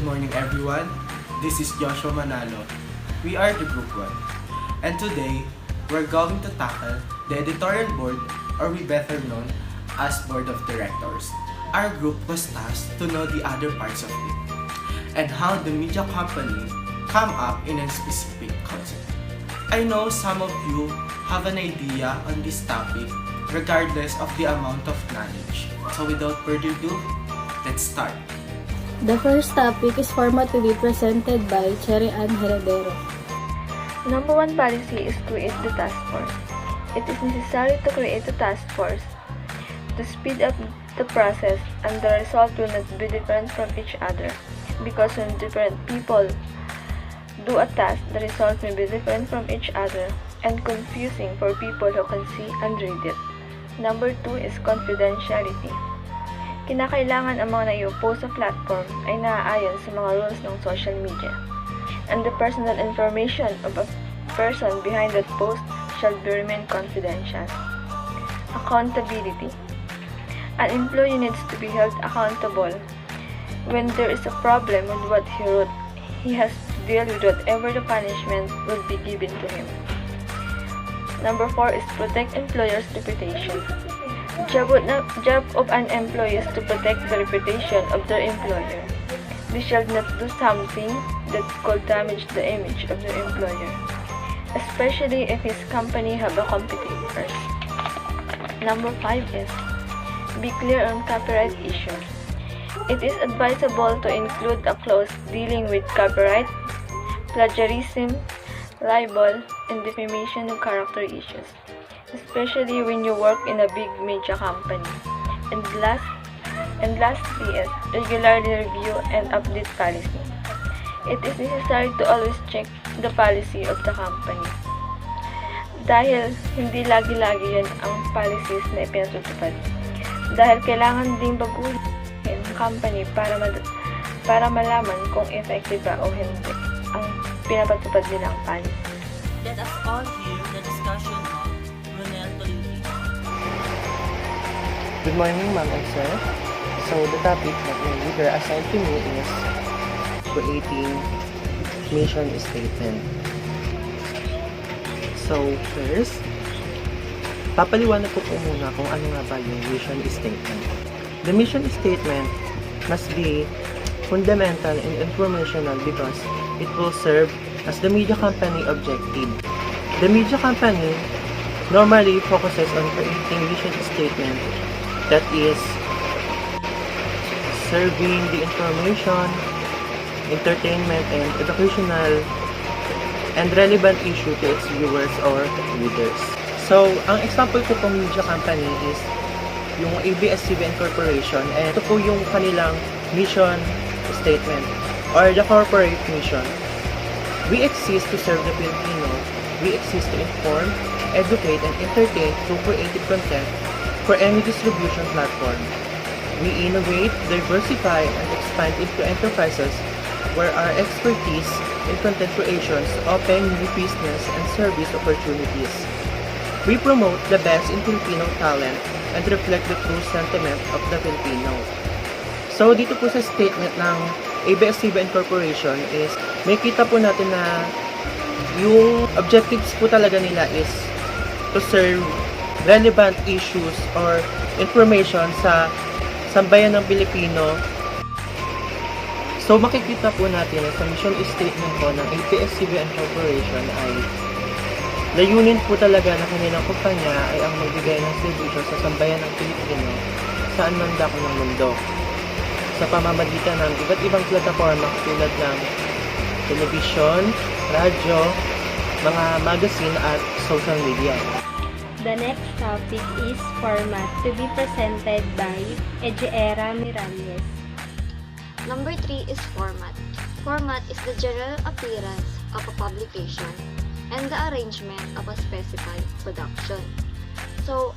Good morning everyone. This is Joshua Manalo. We are the Group 1. And today, we're going to tackle the editorial board, or we better known as Board of Directors. Our group was tasked to know the other parts of it and how the media company come up in a specific concept. I know some of you have an idea on this topic regardless of the amount of knowledge. So without further ado, let's start. The first topic is format to be presented by SHIANNA HEREDERO. Number 1 policy is create the task force. It is necessary to create a task force to speed up the process, and the result will not be different from each other, because when different people do a task, the result may be different from each other and confusing for people who can see and read it. Number 2 is confidentiality. Kinakailangan ang mga naiupo sa platform ay naaayon sa mga rules ng social media, and the personal information of a person behind that post shall be remain confidential. Accountability. An employee needs to be held accountable. When there is a problem with what he wrote, he has to deal with whatever the punishment will be given to him. Number 4 is protect employer's reputation. Job of an employee is to protect the reputation of their employer. They shall not do something that could damage the image of their employer, especially if his company have a competitor. Number 5 is be clear on copyright issues. It is advisable to include a clause dealing with copyright, plagiarism, libel, and defamation of character issues, especially when you work in a big media company. And lastly is regularly review and update policy. It is necessary to always check the policy of the company, dahil hindi lagi-lagi yan ang policies na ipinatutupad. Dahil kailangan ding baguhin ang company para malaman kung effective ba o hindi ang pinapatupad nilang policy. Let us all hear the discussion of RONNEL B. Good morning, ma'am and sir. So, the topic that my leader assigned to me is creating mission statement. So, first, papaliwanag ko po muna kung ano nga ba yung mission statement. The mission statement must be fundamental and informational because it will serve as the media company objective. The media company normally focuses on creating mission statement that is serving the information, entertainment, and educational and relevant issue to its viewers or readers. So, ang example ko pong media company is yung ABS-CBN Corporation, and ito po yung kanilang mission statement or the corporate mission. We exist to serve the Filipino. We exist to inform, educate, and entertain through creative content for any distribution platform. We innovate, diversify, and expand into enterprises where our expertise in content creations open new business and service opportunities. We promote the best in Filipino talent and reflect the true sentiment of the Filipino. So, dito po sa statement ng ABS-CBN Corporation is may kita po natin na yung objectives po talaga nila is to serve relevant issues or information sa sambayan ng Pilipino. So, makikita po natin na sa mission statement po ng ABS-CBN Corporation ay layunin po talaga na kanilang kumpanya ay ang magbigay ng serbisyo sa sambayan ng Pilipino saan man dako ng mundo sa pamamagitan ng iba't ibang plataforma tulad ng television, radyo, mga magazine at social media. The next topic is format to be presented by EJEERAH MIRALLES. Number 3 is format. Format is the general appearance of a publication and the arrangement of a specified production. So,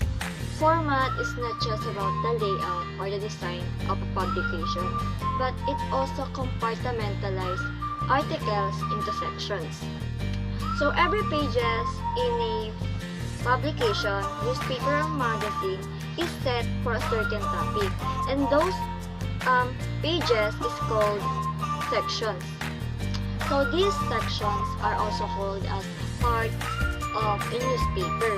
format is not just about the layout or the design of a publication, but it also compartmentalizes articles into sections. So, every pages in a publication, newspaper or magazine is set for a certain topic, and those pages is called sections. So these sections are also called as parts of a newspaper.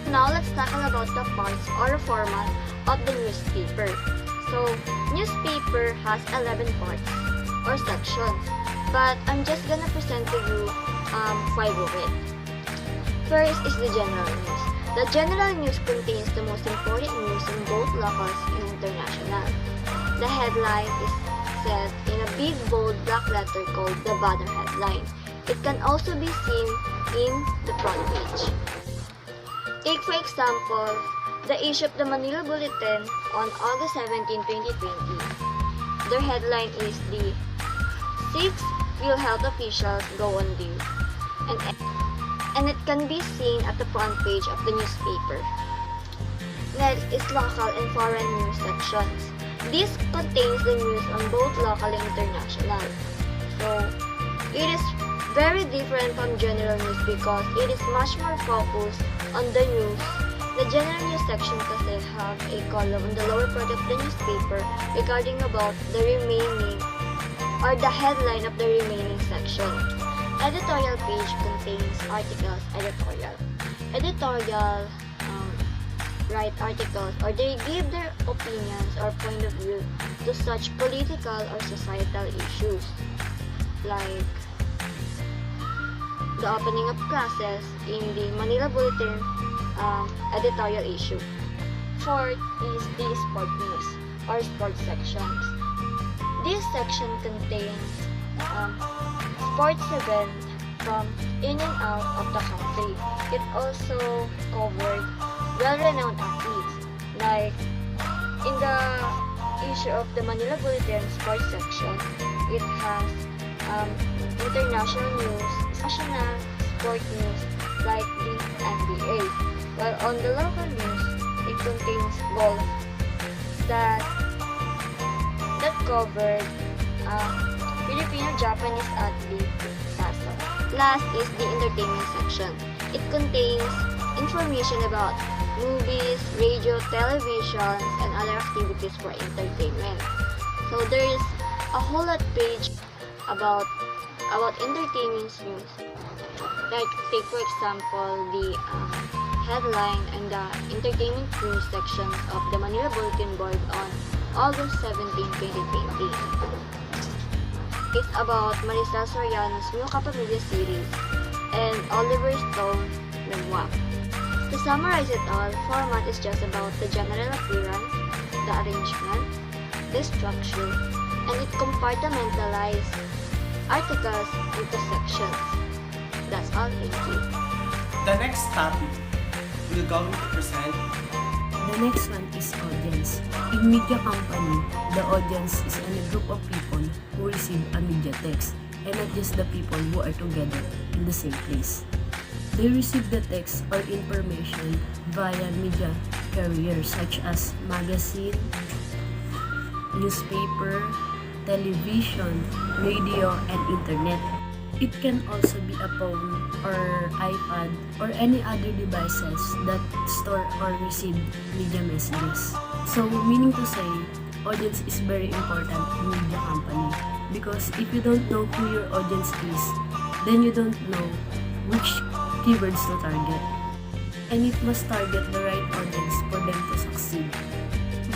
Now let's tackle about the parts or format of the newspaper. So newspaper has 11 parts or sections, but I'm just gonna present to you 5 of it. First is the general news. The general news contains the most important news in both local and international. The headline is set in a big bold black letter called the banner headline. It can also be seen in the front page. Take for example, the issue of the Manila Bulletin on August 17, 2020. Their headline is the 6 PhilHealth officials go on leave. And it can be seen at the front page of the newspaper. Next is local and foreign news sections. This contains the news on both local and international. So, it is very different from general news because it is much more focused on the news. The general news section kasi have a column on the lower part of the newspaper regarding about the remaining or the headline of the remaining section. Editorial page contains articles, editorial write articles or they give their opinions or point of view to such political or societal issues like the opening of classes in the Manila Bulletin editorial issue. Fourth is the sport news or sports sections. This section contains sports events from in and out of the country. It also covered well-renowned athletes like in the issue of the Manila Bulletin sports section. It has international news, national sport news like the NBA. While on the local news, it contains golf that covered Filipino-Japanese athlete Sasso. Last is the entertainment section. It contains information about movies, radio, television, and other activities for entertainment. So there is a whole lot page about entertainment news. Like take for example the headline and the entertainment news section of the Manila Bulletin Board on August 17, 2020. It's about Maricel Soriano's new Kapamilya series and Oliver Stone's memoir. To summarize it all, format is just about the general appearance, the arrangement, the structure, and it compartmentalizes articles into sections. That's all, thank you. The next topic we're going to present. The next one is audience. In media company, the audience is a group of people who receive a media text and not just the people who are together in the same place. They receive the text or information via media carriers such as magazine, newspaper, television, radio, and internet. It can also be a phone or iPad or any other devices that store or receive media messages. So, meaning to say, audience is very important in media company because if you don't know who your audience is, then you don't know which keywords to target. And it must target the right audience for them to succeed.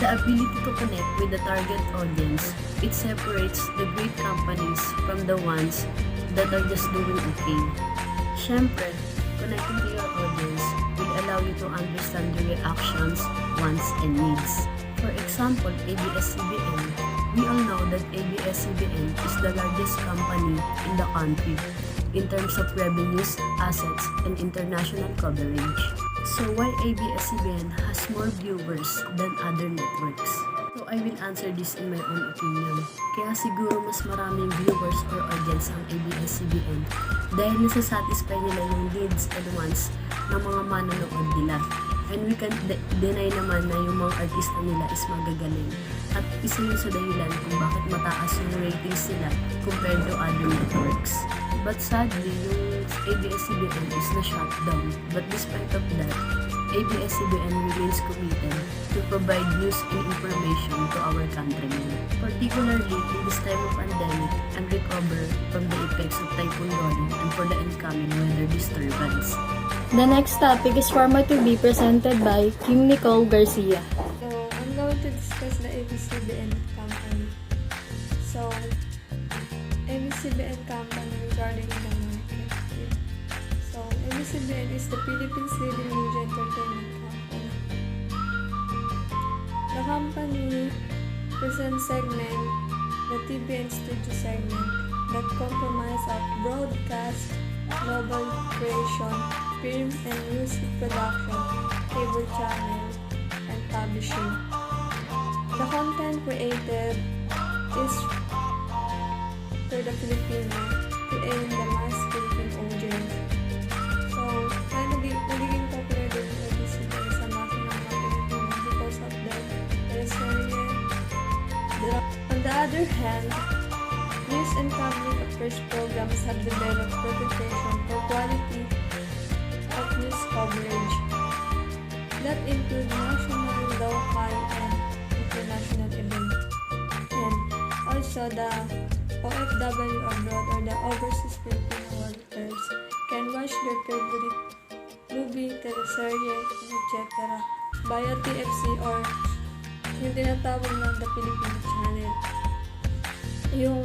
The ability to connect with the target audience, it separates the great companies from the ones that are just doing okay. Siyempre, connecting to your audience will allow you to understand their reactions, wants, and needs. For example, ABS-CBN. We all know that ABS-CBN is the largest company in the country in terms of revenues, assets, and international coverage. So why ABS-CBN has more viewers than other networks? So I will answer this in my own opinion. Kaya siguro mas maraming viewers or audience ang ABS-CBN dahil nasasatisfy nila yung needs and wants ng mga manonood nila. And we can't deny naman na yung mga artista nila is magagaling. At isa yun sa dahilan kung bakit mataas yung ratings nila compared to other networks. But sadly, yung ABS-CBN is na-shut down. But despite of that, ABS-CBN remains committed to provide news and information to our countrymen, particularly in this time of pandemic, and recover from the effects of Typhoon Ronnie and for the incoming weather disturbance. The next topic is format to be presented by Nicole GARCIA. So, I'm going to discuss the ABS-CBN company. So, ABS-CBN company regarding the market. So, ABS-CBN is the Philippines' leading media entertainment company. The company presents segment, the TV and studio segment, that comprise of broadcast, global creation, film and music production, cable channel, and publishing. The content created is for the Filipino to aim the mass Philippine audience. So, kaya nagiging popular din sa ABS-CBN sa masa ng mga Pilipino because of the resilient. On the other hand, news and public affairs programs have developed reputation for quality of news coverage that include national, local, and international events. And also the OFW abroad or the overseas Filipino workers can watch their favorite movie, teleserye, etc. via TFC or yung tinatawag na the Filipino channel. Yung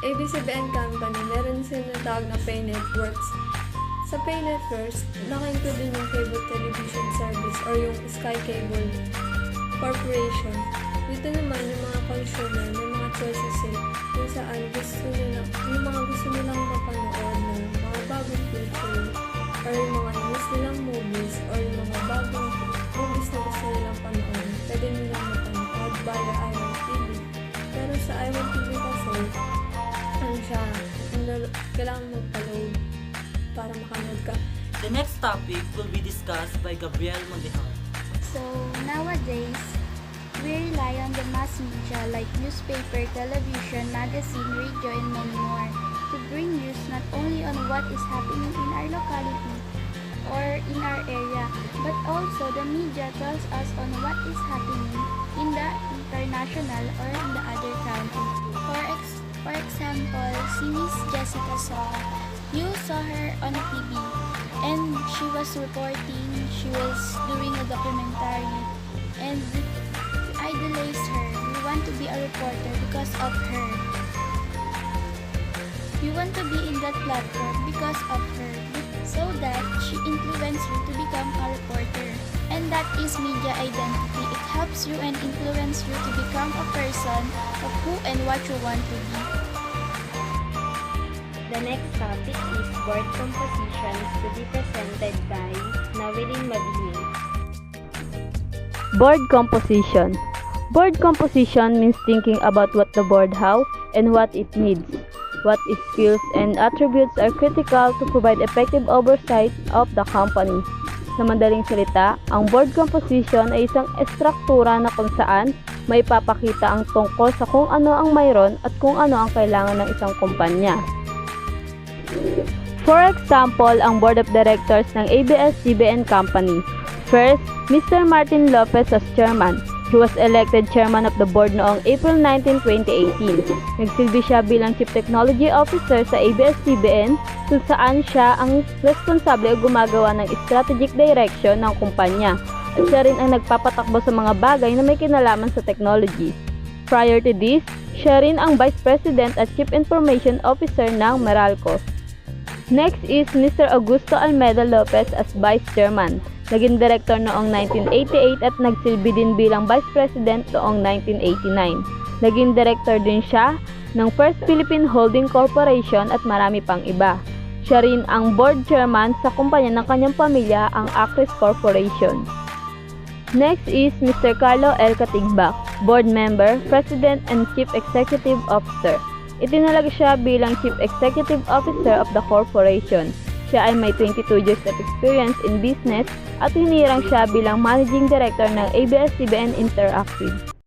ABS-CBN company, meron silang natawag na Pay Networks. Sa Pay Networks, naka-include din yung cable television service or yung Sky Cable Corporation. Dito naman, yung mga consumer, may mga choices sila kung saan yung mga gusto nilang mapanood na mga bagong feature or yung mga news nilang movies or yung mga bagong movies na gusto nilang panood. Pwede nilang mapanood via IRTV. Pero sa IRTV kasi, kailangan magpa-load para makanood ka. The next topic will be discussed by Gabrielle Mondejar. So, nowadays, we rely on the mass media like newspaper, television, magazine, radio, and many more to bring news not only on what is happening in our locality or in our area, but also the media tells us on what is happening in the international or in the other countries. For example, si Miss Jessica Saw, you saw her on TV and she was reporting, she was doing a documentary, and we idolize her. We want to be a reporter because of her. We want to be in that platform because of her, so that she influenced you to become a reporter. And that is media identity. It helps you and influence you to become a person of who and what you want to be. The next topic is board compositions to be presented by MABINI. Board composition. Board composition means thinking about what the board has and what it needs. What skills and attributes are critical to provide effective oversight of the company. Sa madaling salita, ang board composition ay isang estruktura na kung saan may papakita ang tungkol sa kung ano ang mayroon at kung ano ang kailangan ng isang kumpanya. For example, ang Board of Directors ng ABS-CBN Company. First, Mr. Martin Lopez as Chairman. He was elected Chairman of the Board noong April 19, 2018. Nagsilbi siya bilang Chief Technology Officer sa ABS-CBN kung saan siya ang responsable o gumagawa ng strategic direction ng kumpanya. At siya rin ang nagpapatakbo sa mga bagay na may kinalaman sa technology. Prior to this, siya rin ang Vice President at Chief Information Officer ng Meralco. Next is Mr. Augusto Almeida Lopez as Vice Chairman. Naging Director noong 1988 at nagsilbi din bilang Vice President noong 1989. Naging Director din siya ng First Philippine Holding Corporation at marami pang iba. Siya rin ang Board Chairman sa kumpanya ng kanyang pamilya, ang Acris Corporation. Next is Mr. Carlo L. Katigbak, Board Member, President and Chief Executive Officer. Itinalag siya bilang Chief Executive Officer of the corporation. Siya ay may 22 years of experience in business at hinirang siya bilang Managing Director ng ABS-CBN Interactive.